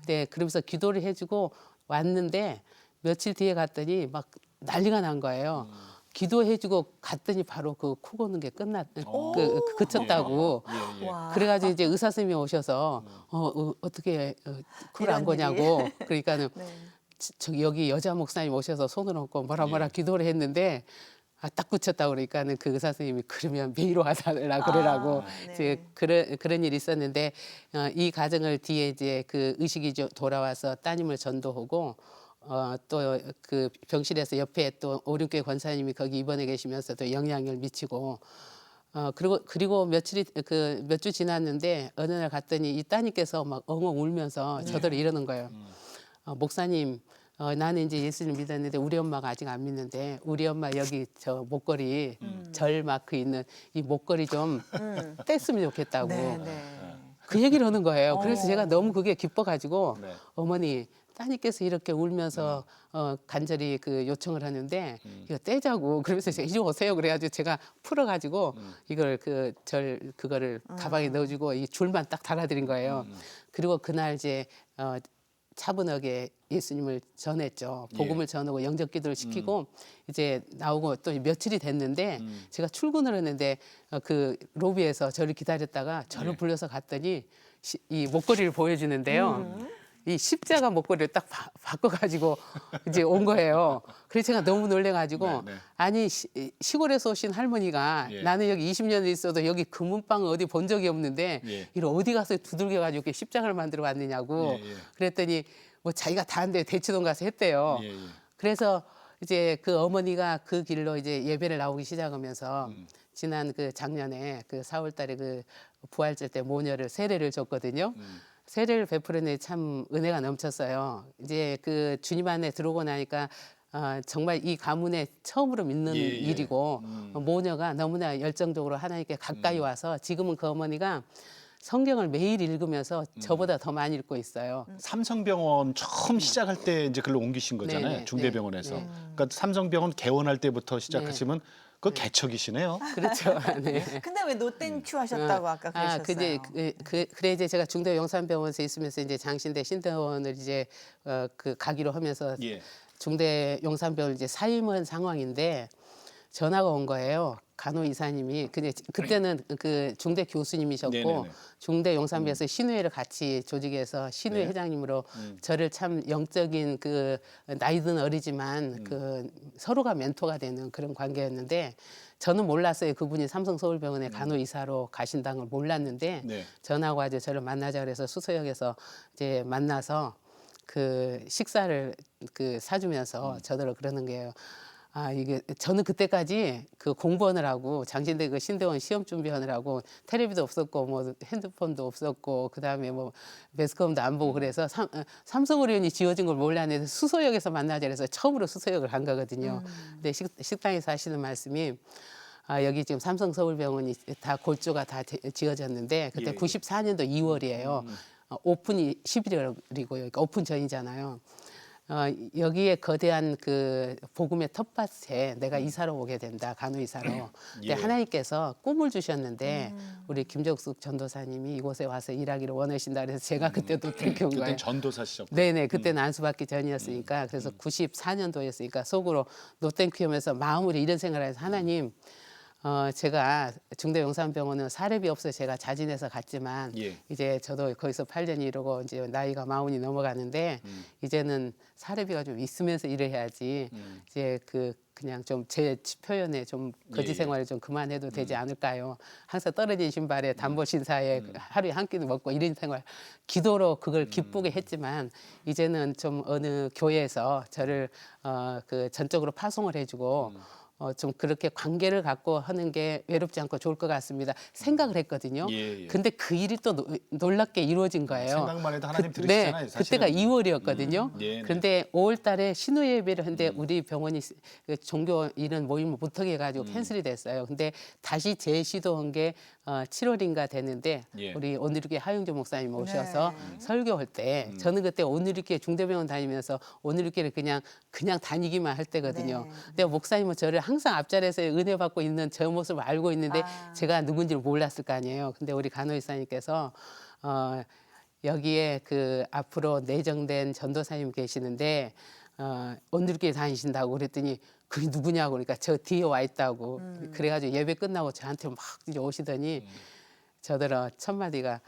네, 그러면서 기도를 해주고 왔는데 며칠 뒤에 갔더니 막 난리가 난 거예요. 기도해주고 갔더니 바로 그 코 고는 게 그쳤다고. 예. 와. 그래가지고 이제 의사 선생님이 오셔서 어떻게 코를 안 이런 거냐고. 그러니까는 네. 저기 여기 여자 목사님 오셔서 손을 얹고 뭐라 기도를 했는데 딱 붙였다고 그러니까는 그 의사 선생님이 그러면 매일 와달라 그러라고 네. 이제 그런 일이 있었는데 이 가정을 뒤에 이제 그 의식이 돌아와서 따님을 전도하고 또 그 병실에서 옆에 또 오륜교회 권사님이 거기 입원해 계시면서 또 영향을 미치고 그리고 몇 주 지났는데 어느 날 갔더니 이 따님께서 막 엉엉 울면서 저더러 이러는 거예요. 목사님, 나는 이제 예수를 믿었는데 우리 엄마가 아직 안 믿는데 우리 엄마 여기 저 목걸이 절 마크 있는 이 목걸이 좀 뗐으면 좋겠다고 네, 네. 그 얘기를 하는 거예요. 그래서 제가 너무 그게 기뻐가지고 네. 어머니 따님께서 이렇게 울면서 간절히 그 요청을 하는데 이거 떼자고 그러면서 제가 이리 오세요 그래가지고 제가 풀어가지고 이걸 그거를 가방에 넣어주고 이 줄만 딱 달아드린 거예요. 그리고 그날 이제 차분하게 예수님을 전했죠. 복음을 전하고 영접기도를 시키고 이제 나오고 또 며칠이 됐는데 제가 출근을 했는데 그 로비에서 저를 기다렸다가 저를 불러서 갔더니 이 목걸이를 보여주는데요. 이 십자가 목걸이를 딱 바꿔가지고 이제 온 거예요. 그래서 제가 너무 놀래가지고 네. 아니 시골에서 오신 할머니가 예. 나는 여기 20년 있어도 여기 금은방 어디 본 적이 없는데 예. 이걸 어디 가서 두들겨가지고 이렇게 십자가를 만들어 왔느냐고 예. 그랬더니 뭐 자기가 다 한데 대치동 가서 했대요. 예. 그래서 이제 그 어머니가 그 길로 이제 예배를 나오기 시작하면서 지난 그 작년에 그 4월달에 그 부활절 때 모녀를 세례를 줬거든요. 세례를 베풀었는데 참 은혜가 넘쳤어요. 이제 그 주님 안에 들어오고 나니까 정말 이 가문에 처음으로 믿는 일이고 모녀가 너무나 열정적으로 하나님께 가까이 와서 지금은 그 어머니가 성경을 매일 읽으면서 저보다 더 많이 읽고 있어요. 삼성병원 처음 시작할 때 이제 글로 옮기신 거잖아요. 네네, 중대병원에서. 네. 그러니까 삼성병원 개원할 때부터 시작하시면 그 개척이시네요. 그렇죠. 네. 근데 왜 노땡큐 하셨다고 아까 그러셨어요? 그래 이제 제가 중대 용산병원에서 있으면서 이제 장신대 신대원을 이제 그 가기로 하면서 예. 중대 용산병원 이제 사임한 상황인데 전화가 온 거예요. 간호이사님이 근데 그때는 그 중대 교수님이셨고 네네네. 중대 용산병원에서 신우회를 같이 조직해서 신우회 네. 회장님으로 저를 참 영적인 그 나이든 어리지만 그 서로가 멘토가 되는 그런 관계였는데 저는 몰랐어요. 그분이 삼성서울병원에 간호이사로 가신다는 걸 몰랐는데 네. 전화가 와서 저를 만나자 그래서 수서역에서 이제 만나서 그 식사를 그 사주면서 저더러 그러는 거예요. 이게 저는 그때까지 그 공부하느라고 장신대 그 신대원 시험 준비하느라고 텔레비도 없었고 뭐 핸드폰도 없었고 그다음에 뭐 매스컴도 안 보고 그래서 삼성의료원이 지어진 걸 몰랐는데 수서역에서 만나자 그래서 처음으로 수서역을 간 거거든요. 근데 식당에서 하시는 말씀이 여기 지금 삼성서울병원이 다 골조가 다 지어졌는데 그때 예. 94년도 2월이에요. 오픈이 11월이고요. 그러니까 오픈 전이잖아요. 여기에 거대한 그 복음의 텃밭에 내가 이사로 오게 된다, 간호이사로. 근데 예. 하나님께서 꿈을 주셨는데 우리 김정숙 전도사님이 이곳에 와서 일하기를 원하신다 그래서 제가 그때 노땡큐 온 거예요. 그땐 전도사시셨고. 네네, 그때는 안수받기 전이었으니까 그래서 94년도였으니까 속으로 노땡큐 하면서 마음으로 이런 생각을 해서 하나님, 제가 중대용산병원은 사례비 없어 제가 자진해서 갔지만 예. 이제 저도 거기서 8년이 이르고 이제 나이가 40이 넘어가는데 이제는 사례비가 좀 있으면서 일을 해야지 이제 그냥 좀 제 표현에 좀 거지 예. 생활을 좀 그만해도 되지 않을까요? 항상 떨어진 신발에 단보 신사에 하루에 한 끼도 먹고 이런 생활 기도로 그걸 기쁘게 했지만 이제는 좀 어느 교회에서 저를 그 전적으로 파송을 해주고 좀 그렇게 관계를 갖고 하는 게 외롭지 않고 좋을 것 같습니다. 생각을 했거든요. 예, 예. 근데 그 일이 또 놀랍게 이루어진 거예요. 생각만 해도 하나님 들으시잖아요, 네, 사실은. 그때가 2월이었거든요. 예, 네. 그런데 5월 달에 신우 예배를 했는데 우리 병원이 그 종교 이런 모임을 못하게 해가지고 캔슬이 됐어요. 근데 다시 재시도한 게 7월인가 됐는데 예. 우리 오늘교회 하영조 목사님 오셔서 네. 설교할 때 저는 그때 오늘교회 중대병원 다니면서 오늘교회를 그냥 다니기만 할 때거든요. 네. 근데 목사님은 저를 항상 앞자리에서 은혜 받고 있는 저 모습을 알고 있는데 제가 누군지를 몰랐을 거 아니에요. 근데 우리 간호의사님께서 여기에 그 앞으로 내정된 전도사님 계시는데 오늘교회 다니신다고 그랬더니 그게 누구냐고 그러니까 저 뒤에 와 있다고 그래가지고 예배 끝나고 저한테 막 이제 오시더니 저더러 첫 마디가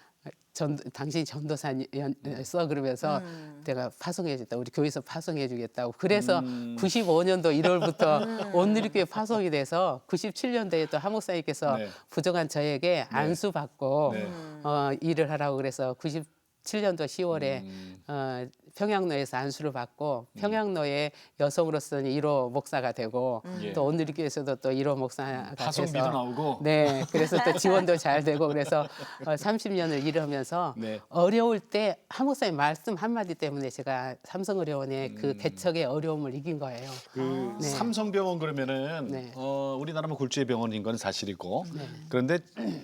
당신이 전도사였어 그러면서 내가 파송해주겠다. 우리 교회에서 파송해주겠다고. 그래서 95년도 1월부터 온누리교회 파송이 돼서 97년도에 또 하목사님께서 네. 부족한 저에게 안수받고 네. 일을 하라고 그래서 97년도 10월에 평양로에서 안수를 받고 평양로의 여성으로서는 1호 목사가 되고 예. 또 온누리교회에서도 또 1호 목사가 파송비도 돼서 나오고. 네, 그래서 또 지원도 잘 되고 그래서 30년을 일을 하면서 네. 어려울 때 하목사님 말씀 한마디 때문에 제가 삼성의료원의 그 개척의 어려움을 이긴 거예요. 그 네. 삼성병원 그러면은 네. 우리나라면 굴지의 병원인 건 사실이고 그런데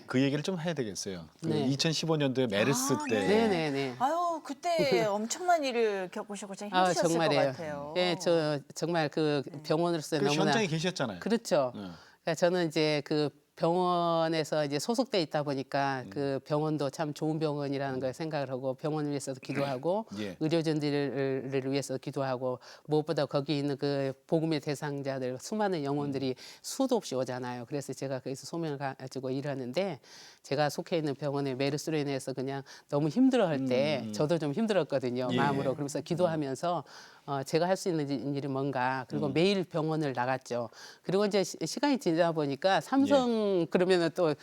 그 얘기를 좀 해야 되겠어요. 그 네. 2015년도에 메르스 때 네네네. 아유 그때 엄청난 일을 겪으시고 참 힘드셨을 정말이에요. 것 같아요. 네, 저 정말 그 병원으로서 그 너무나 현장에 계셨잖아요. 그렇죠. 네. 그러니까 저는 이제 그 병원에서 이제 소속돼 있다 보니까 그 병원도 참 좋은 병원이라는 걸 생각을 하고 병원을 위해서도 기도하고 예. 의료진들을 위해서 기도하고 무엇보다 거기 있는 그 복음의 대상자들 수많은 영혼들이 수도 없이 오잖아요. 그래서 제가 거기서 소명을 가지고 일하는데 제가 속해 있는 병원에 메르스로 인해서 그냥 너무 힘들어할 때 저도 좀 힘들었거든요. 예. 마음으로. 그러면서 기도하면서 제가 할 수 있는 일이 뭔가 그리고 매일 병원을 나갔죠. 그리고 이제 시간이 지나다 보니까 삼성 그러면은 또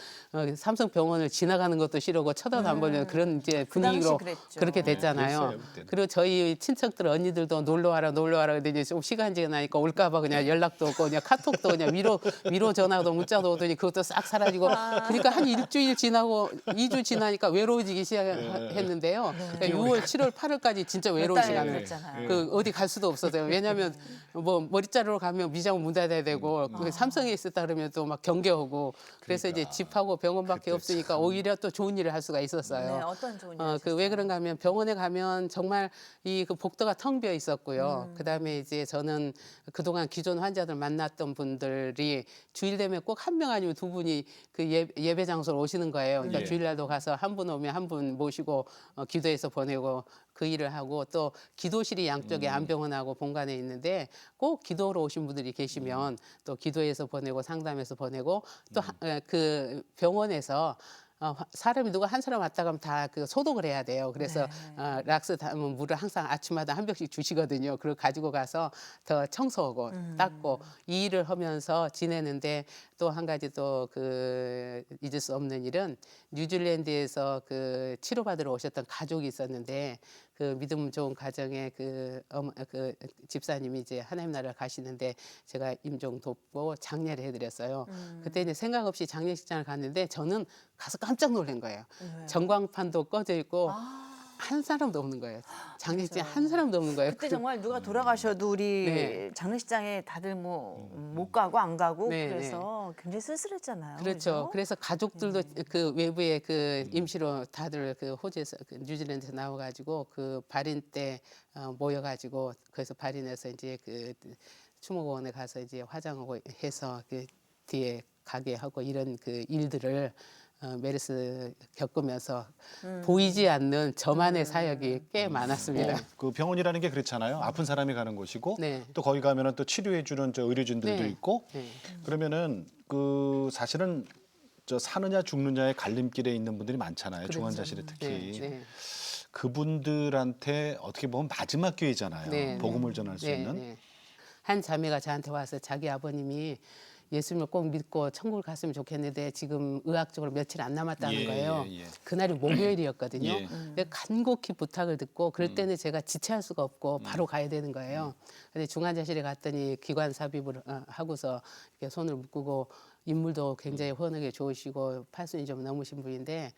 삼성 병원을 지나가는 것도 싫고 쳐다도 안 보는 그런 이제 그 당시 분위기로 그랬죠. 그렇게 됐잖아요. 그랬어요, 그때는. 그리고 저희 친척들 언니들도 놀러 와라 그러더니 좀 시간 지나니까 올까봐 그냥 연락도 없고 그냥 카톡도 그냥 위로 전화도 문자도 오더니 그것도 싹 사라지고 그러니까 한 일주일 지나고 2주 지나니까 외로워지기 시작했는데요. 그러니까 6월, 7월, 8월까지 진짜 외로운 달 시간을 그랬잖아요. 그 어디 갈 수도 없었어요. 왜냐하면 뭐 머리 자르러 가면 미장원 문 닫아야 되고 그 삼성에 있었다 그러면 또 막 경계하고 그래서 이제 집하고 병원밖에 없으니까 오히려 또 좋은 일을 할 수가 있었어요. 네, 어떤 좋은 일 그 왜 그런가 하면 병원에 가면 정말 이 그 복도가 텅 비어 있었고요. 그다음에 이제 저는 그동안 기존 환자들 만났던 분들이 주일 되면 꼭 한 명 아니면 두 분이 그 예배 장소로 오시는 거예요. 그러니까 예. 주일날도 가서 한 분 오면 한 분 모시고 기도해서 보내고 그 일을 하고 또 기도실이 양쪽에 안병원하고 본관에 있는데 꼭 기도로 오신 분들이 계시면 또 기도해서 보내고 상담해서 보내고 또 그 병원에서 사람이 누가 한 사람 왔다 가면 다 그 소독을 해야 돼요. 그래서 락스 담은 물을 항상 아침마다 한 병씩 주시거든요. 그걸 가지고 가서 더 청소하고 닦고 이 일을 하면서 지내는데 또 한 가지 또 그 잊을 수 없는 일은 뉴질랜드에서 그 치료받으러 오셨던 가족이 있었는데 그 믿음 좋은 가정의 그 집사님이 이제 하나님 나라를 가시는데 제가 임종 돕고 장례를 해드렸어요. 그때 이제 생각 없이 장례식장을 갔는데 저는 가서 깜짝 놀란 거예요. 전광판도 꺼져 있고 한 사람도 없는 거예요. 장례식장에 한 사람도 없는 거예요. 그때 정말 누가 돌아가셔도 우리 네. 장례식장에 다들 뭐 못 가고 안 가고 네, 그래서 굉장히 쓸쓸했잖아요. 그렇죠. 그죠? 그래서 가족들도 그 외부에 그 임시로 다들 그 호주에서 그 뉴질랜드에서 나와가지고 그 발인 때 모여가지고 거기서 발인해서 이제 그 추모공원에 가서 이제 화장하고 해서 그 뒤에 가게 하고 이런 그 일들을 메르스 겪으면서 보이지 않는 저만의 사역이 꽤 많았습니다. 그 병원이라는 게 그렇잖아요. 아픈 사람이 가는 곳이고 네. 또 거기 가면은 또 치료해 주는 저 의료진들도 네. 있고 네. 그러면은 그 사실은 저 사느냐 죽느냐의 갈림길에 있는 분들이 많잖아요. 중환자실에 특히. 네. 네. 그분들한테 어떻게 보면 마지막 기회잖아요. 네, 복음을 전할 수 있는. 한 자매가 저한테 와서 자기 아버님이 예수님을 꼭 믿고 천국을 갔으면 좋겠는데 지금 의학적으로 며칠 안 남았다는 예, 거예요. 예, 예. 그날이 목요일이었거든요. 예. 근데 간곡히 부탁을 듣고 그럴 때는 제가 지체할 수가 없고 바로 가야 되는 거예요. 근데 중환자실에 갔더니 기관 삽입을 하고서 이렇게 손을 묶고 인물도 굉장히 헌하게 좋으시고 80이 좀 넘으신 분인데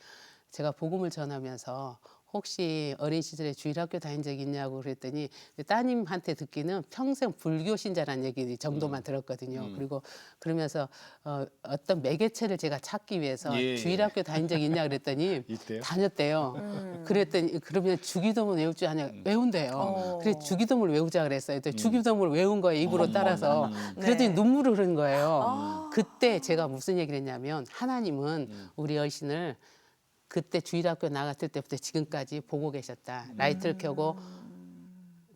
제가 복음을 전하면서 혹시 어린 시절에 주일학교 다닌 적이 있냐고 그랬더니 따님한테 듣기는 평생 불교 신자라는 얘기 정도만 들었거든요. 그리고 그러면서 어떤 매개체를 제가 찾기 위해서 예, 예. 주일학교 다닌 적이 있냐 그랬더니 있대요? 다녔대요. 그랬더니 그러면 주기도문 외울 줄 아냐 외운대요. 그래 주기도문을 외우자 그랬어요. 또 주기도문을 외운 거예요. 입으로 따라서. 그랬더니 네. 눈물을 흐른 거예요. 그때 제가 무슨 얘기를 했냐면 하나님은 우리 어르신을 그때 주일학교 나갔을 때부터 지금까지 보고 계셨다. 라이트를 켜고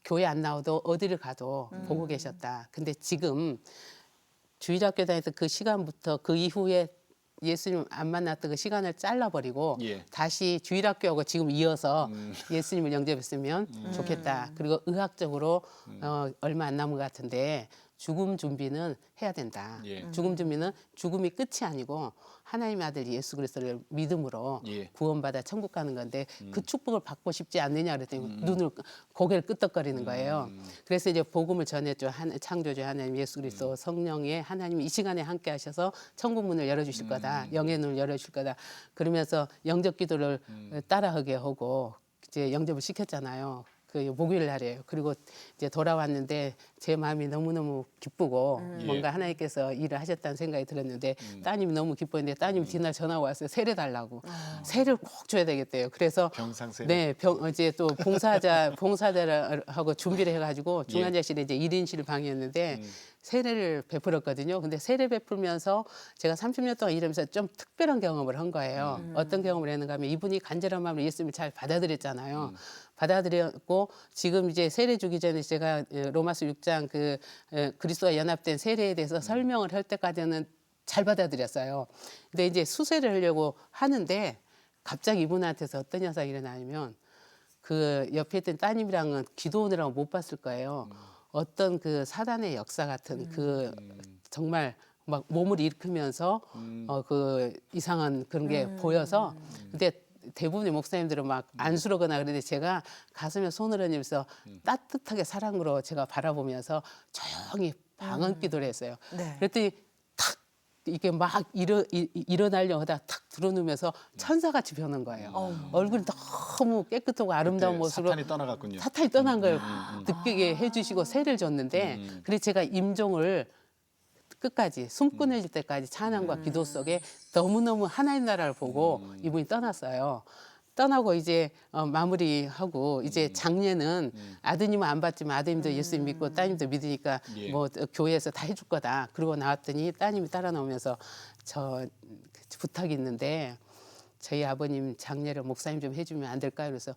교회 안 나와도 어디를 가도 보고 계셨다. 근데 지금 주일학교 다녔던 그 시간부터 그 이후에 예수님 안 만났던 그 시간을 잘라버리고 예. 다시 주일학교하고 지금 이어서 예수님을 영접했으면 좋겠다. 그리고 의학적으로 얼마 안 남은 것 같은데 죽음 준비는 해야 된다. 예. 죽음 준비는 죽음이 끝이 아니고 하나님의 아들 예수 그리스도를 믿음으로 예. 구원받아 천국 가는 건데 그 축복을 받고 싶지 않느냐 그랬더니 눈을 고개를 끄덕거리는 거예요. 그래서 이제 복음을 전했죠. 창조주 하나님 예수 그리스도 성령의 하나님이 이 시간에 함께 하셔서 천국 문을 열어주실 거다. 영의 눈을 열어주실 거다. 그러면서 영접 기도를 따라하게 하고 이제 영접을 시켰잖아요. 그 목요일 날이에요. 그리고 이제 돌아왔는데 제 마음이 너무너무 기쁘고 뭔가 하나님께서 일을 하셨다는 생각이 들었는데 따님이 너무 기뻤는데 따님이 뒤날 전화가 왔어요. 세례 달라고. 세를 꼭 줘야 되겠대요. 그래서 병상세. 네, 이제 또 봉사자하고 준비를 해가지고 중환자실에 이제 1인실 방이었는데 세례를 베풀었거든요. 근데 세례 베풀면서 제가 30년 동안 일하면서 좀 특별한 경험을 한 거예요. 어떤 경험을 했는가 하면 이분이 간절한 마음으로 예수님을 잘 받아들였잖아요. 받아들였고 지금 이제 세례 주기 전에 제가 로마서 6장 그 그리스도와 연합된 세례에 대해서 설명을 할 때까지는 잘 받아들였어요. 근데 이제 수세를 하려고 하는데 갑자기 이분한테서 어떤 현상이 일어나냐면 그 옆에 있던 따님이랑은 기도원이라고 못 봤을 거예요. 어떤 그 사단의 역사 같은 그 정말 막 몸을 일으키면서 그 이상한 그런 게 보여서 근데 대부분의 목사님들은 막 안쓰러거나 그러는데 제가 가슴에 손을 얹으면서 따뜻하게 사랑으로 제가 바라보면서 조용히 방언 기도를 했어요. 네. 그랬더니 탁 이게 막 일어나려고 하다가 탁 들어누면서 천사같이 변한 거예요. 얼굴이 너무 깨끗하고 아름다운 모습으로 사탄이 떠나갔군요. 사탄이 떠난 거예요. 느끼게 해주시고 세를 줬는데 그래서 제가 임종을 끝까지 숨 끊어질 때까지 찬양과 기도 속에 너무너무 하나님 나라를 보고 이분이 떠났어요. 떠나고 이제 마무리하고 이제 장례는 아드님은 안 받지만 아드님도 예수님 믿고 따님도 믿으니까 예. 뭐 교회에서 다 해줄 거다. 그러고 나왔더니 따님이 따라 나오면서 저 부탁이 있는데 저희 아버님 장례를 목사님 좀 해주면 안 될까요? 그래서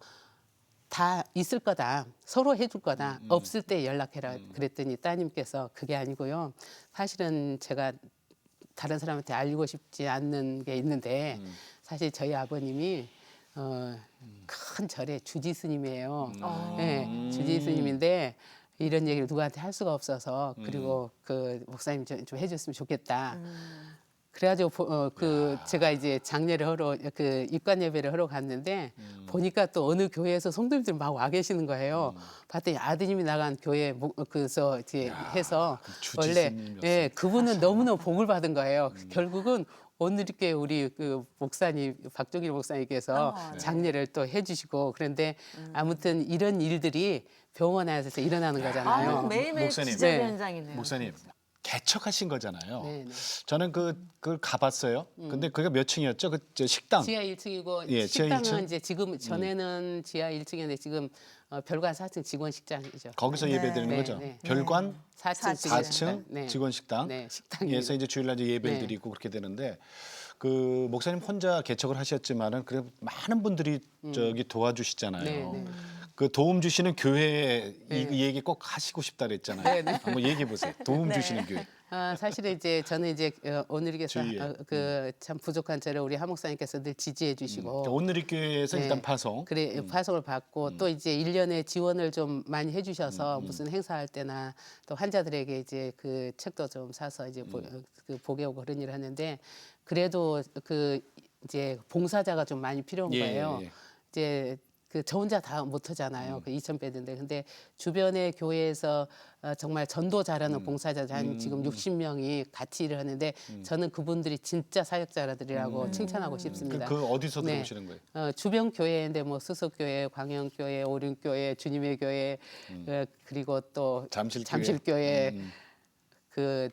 다 있을 거다. 서로 해줄 거다. 없을 때 연락해라. 그랬더니 따님께서 그게 아니고요. 사실은 제가 다른 사람한테 알리고 싶지 않는 게 있는데 사실 저희 아버님이 큰 절의 주지 스님이에요. 네, 주지 스님인데 이런 얘기를 누구한테 할 수가 없어서 그리고 그 목사님 좀 해줬으면 좋겠다. 그래가지고 제가 이제 장례를 하러 그 입관 예배를 하러 갔는데 보니까 또 어느 교회에서 성도님들 막 와 계시는 거예요. 봤더니 아드님이 나간 교회 그서 이제 해서 주지 원래 스님이었어요. 예 그분은 너무너무 복을 받은 거예요. 결국은 오늘께 우리 그 목사님 박종일 목사님께서 네. 장례를 또 해주시고 그런데 아무튼 이런 일들이 병원 안에서 일어나는 거잖아요. 아, 매일매일 목사님. 기적 네. 현장이네요. 목사님 개척하신 거잖아요. 네, 네. 저는 그걸 가봤어요. 근데 그게 몇 층이었죠? 저 식당. 지하 1층이고 예, 지하 식당은 1층? 이제 지금 전에는 지하 1층이었는데 지금 별관 4층 직원 식당이죠. 거기서 네. 예배드리는 네, 거죠. 네. 별관 4층 4층 직원 식당. 네, 식당이에요. 에서 이제 주일날 이제 예배를 네. 드리고 그렇게 되는데 그 목사님 혼자 개척을 하셨지만은 그래 많은 분들이 저기 도와주시잖아요. 네, 네. 그 도움 주시는 교회 네. 이 얘기 꼭 하시고 싶다 그랬잖아요. 네, 네. 한번 얘기해 보세요. 도움 네. 주시는 교회. 사실은 이제 저는 이제 오늘께서 주위에. 그 참 부족한 저를 우리 하 목사님께서 늘 지지해 주시고 오늘의 교회에서 네. 일단 파송. 그래 파송을 받고 또 이제 일년에 지원을 좀 많이 해주셔서 무슨 행사할 때나 또 환자들에게 이제 그 책도 좀 사서 이제 그 보게 오고 그런 일을 하는데 그래도 그 이제 봉사자가 좀 많이 필요한 예, 거예요. 예. 이제 그 저 혼자 다 못하잖아요. 그 2,000배인데 근데 주변의 교회에서 정말 전도 잘하는 봉사자 한 지금 60명이 같이 일을 하는데 저는 그분들이 진짜 사역자들이라고 칭찬하고 싶습니다. 그 어디서 네. 들어오시는 거예요? 주변 교회인데 뭐 수석교회, 광영교회, 오륜교회, 주님의 교회 그리고 또 잠실교회. 잠실교회 그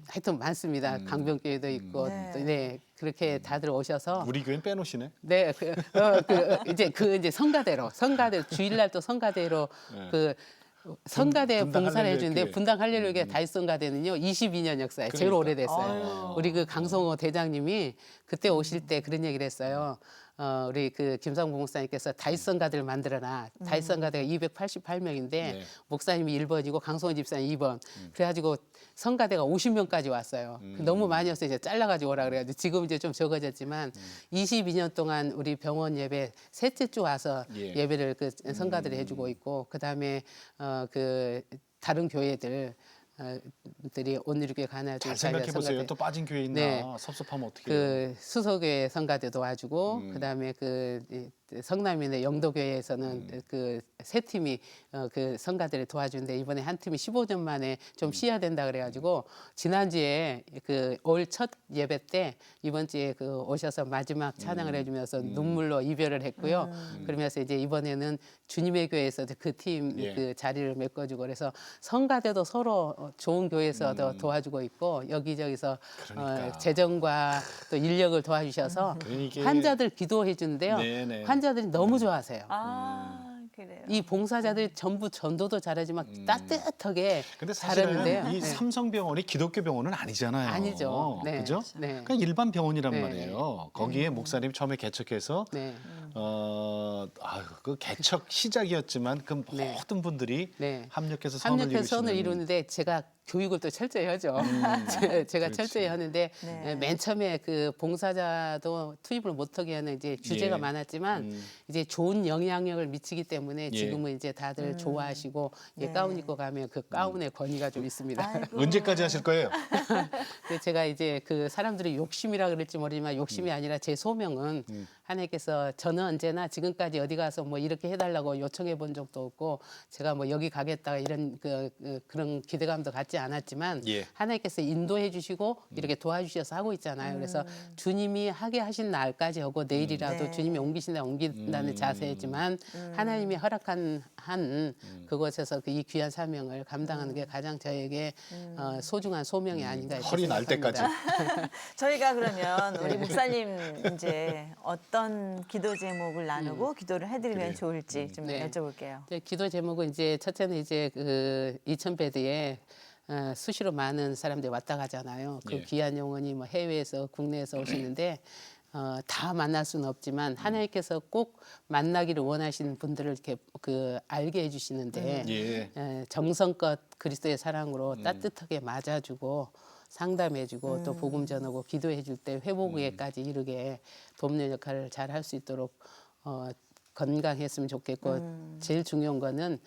하여튼 많습니다. 강변교회도 있고 네. 또, 네 그렇게 다들 오셔서 우리 교회는 빼놓으시네. 네, 이제 성가대로 주일날 또 성가대로 그 성가대 분당 봉사를 할렐루야 해주는데 교회. 분당 할렐루야 다윗성가대는요 22년 역사에 제일 그러니까. 오래됐어요. 우리 그 강성호 대장님이 그때 오실 때 그런 얘기를 했어요. 우리 그 김상봉 목사님께서 다윗성가대를 만들어놔. 다윗성가대가 288명인데 네. 목사님이 1번이고 강성호 집사님 2번. 그래가지고 성가대가 50명까지 왔어요. 너무 많이 와서 이제 잘라가지고 오라 그래가지고 지금 이제 좀 적어졌지만 22년 동안 우리 병원 예배 셋째 주 와서 예. 예배를 그 성가들이 해주고 있고 그 다음에 그 다른 교회들 들이 오늘교회 가나주 잘 생각해 보세요. 또 빠진 교회 있나? 네. 섭섭하면 어떻게 해요? 그 수서교회 성가대도 와주고 그다음에 그 성남인의 영도교회에서는 그 세 팀이 그 성가대를 도와주는데 이번에 한 팀이 15년 만에 좀 쉬어야 된다 그래가지고 지난주에 그 올 첫 예배 때 이번 주에 그 오셔서 마지막 찬양을 해주면서 눈물로 이별을 했고요. 그러면서 이제 이번에는 주님의 교회에서 그 팀 예. 그 자리를 메꿔주고 그래서 성가대도 서로 좋은 교회에서 도와주고 있고 여기저기서 그러니까. 재정과 또 인력을 도와주셔서 그러니까 환자들 기도해 주는데요. 네네. 환자들이 너무 좋아하세요. 그래요. 이 봉사자들이 전부 전도도 잘하지만 따뜻하게 근데 사실은 잘하는데요. 이 네. 삼성병원이 기독교 병원은 아니잖아요. 아니죠. 네. 그죠? 네. 그냥 일반 병원이란 네. 말이에요. 거기에 목사님 처음에 개척해서 네. 그 개척 시작이었지만 그 네. 모든 분들이 네. 합력해서 선을 합력해서 선을 이루시는 이루는데 제가 교육을 또 철저히 하죠. 제가 그렇지. 철저히 하는데 네. 맨 처음에 그 봉사자도 투입을 못하게 하는 이제 규제가 예. 많았지만 이제 좋은 영향력을 미치기 때문에 예. 지금은 이제 다들 좋아하시고 네. 가운 입고 가면 그 가운의 권위가 좀 있습니다. 아이고. 언제까지 하실 거예요? 근데 제가 이제 그 사람들이 욕심이라 그럴지 모르지만 욕심이 아니라 제 소명은 하나님께서 저는 언제나 지금까지 어디 가서 뭐 이렇게 해달라고 요청해 본 적도 없고 제가 뭐 여기 가겠다 이런 그런 기대감도 갖지 않았지만 예. 하나님께서 인도해 주시고 이렇게 도와주셔서 하고 있잖아요. 그래서 주님이 하게 하신 날까지 하고 내일이라도 네. 주님이 옮기신다 옮긴다는 자세지만 하나님이 허락한 한 그곳에서 그 이 귀한 사명을 감당하는 게 가장 저에게 소중한 소명이 아닌가 이렇게 허리 날 생각합니다. 때까지. 저희가 그러면 우리 목사님 이제 어떤 기도 제목을 나누고 기도를 해드리면 그래요. 좋을지 좀 네. 여쭤볼게요. 이제 기도 제목은 이제 첫째는 이제 그 2000베드에 수시로 많은 사람들이 왔다 가잖아요. 그 예. 귀한 영혼이 뭐 해외에서 국내에서 오시는데 다 만날 수는 없지만 하나님께서 꼭 만나기를 원하시는 분들을 이렇게 그 알게 해주시는데 예. 정성껏 그리스도의 사랑으로 따뜻하게 맞아주고 상담해주고 또 복음 전하고 기도해줄 때 회복에까지 이르게 돕는 역할을 잘 할 수 있도록 건강했으면 좋겠고 제일 중요한 거는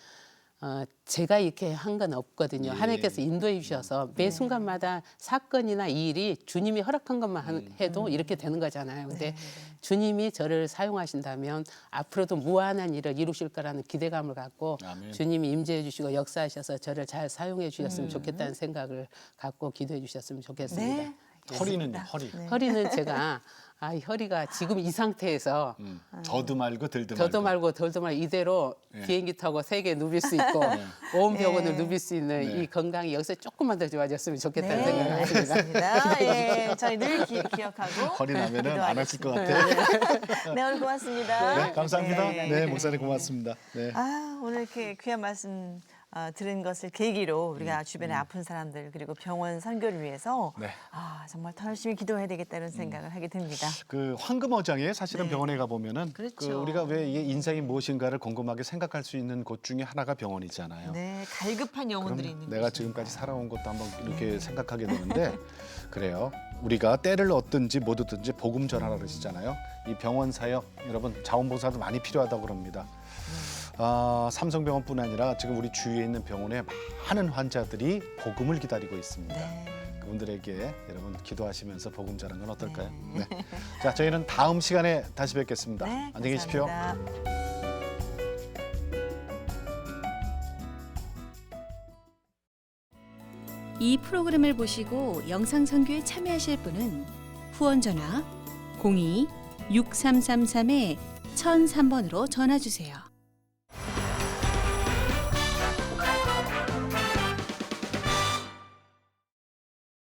제가 이렇게 한 건 없거든요. 예. 하나님께서 인도해 주셔서 매 순간마다 사건이나 이 일이 주님이 허락한 것만 해도 이렇게 되는 거잖아요. 근데 주님이 저를 사용하신다면 앞으로도 무한한 일을 이루실 거라는 기대감을 갖고 아멘. 주님이 임재해 주시고 역사하셔서 저를 잘 사용해 주셨으면 좋겠다는 생각을 갖고 기도해 주셨으면 좋겠습니다. 네. 허리는요, 허리. 네. 허리는 제가 허리가 지금 이 상태에서 더도 말고 들도 더도 말고. 말고 덜도 말고 이대로 네. 비행기 타고 세계 누빌 수 있고 온 병원을 네. 누빌 수 있는 네. 이 건강이 여기서 조금만 더 좋아졌으면 좋겠다는 네, 생각을 합니다. 알겠습니다. 예, 저희 늘 기억하고 허리 나면은 안 하실 것 같아요. 기도하겠습니다. 네, 오늘 고맙습니다. 네, 감사합니다. 네. 네, 목사님 고맙습니다. 네. 오늘 이렇게 귀한 말씀 들은 것을 계기로 우리가 주변에 아픈 사람들 그리고 병원 선교를 위해서 네. 정말 더 열심히 기도해야 되겠다는 생각을 하게 됩니다. 그 황금어장에 사실은 네. 병원에 가 보면은 그렇죠. 그 우리가 왜 이게 인생이 무엇인가를 곰곰하게 생각할 수 있는 곳 중에 하나가 병원이잖아요. 네, 갈급한 영혼들이 그럼 있는 내가 곳입니다. 지금까지 살아온 것도 한번 이렇게 생각하게 되는데 그래요. 우리가 때를 얻든지 못 얻든지 복음 전하라 그러시잖아요. 이 병원 사역 여러분 자원봉사도 많이 필요하다고 그럽니다. 삼성병원뿐 아니라 지금 우리 주위에 있는 병원에 많은 환자들이 복음을 기다리고 있습니다. 네. 그분들에게 여러분 기도하시면서 복음 전하는 건 어떨까요? 네. 자, 저희는 다음 시간에 다시 뵙겠습니다. 네, 안녕히 계십시오. 감사합니다. 이 프로그램을 보시고 영상 선교에 참여하실 분은 후원 전화 02-6333-1003번으로 전화 주세요.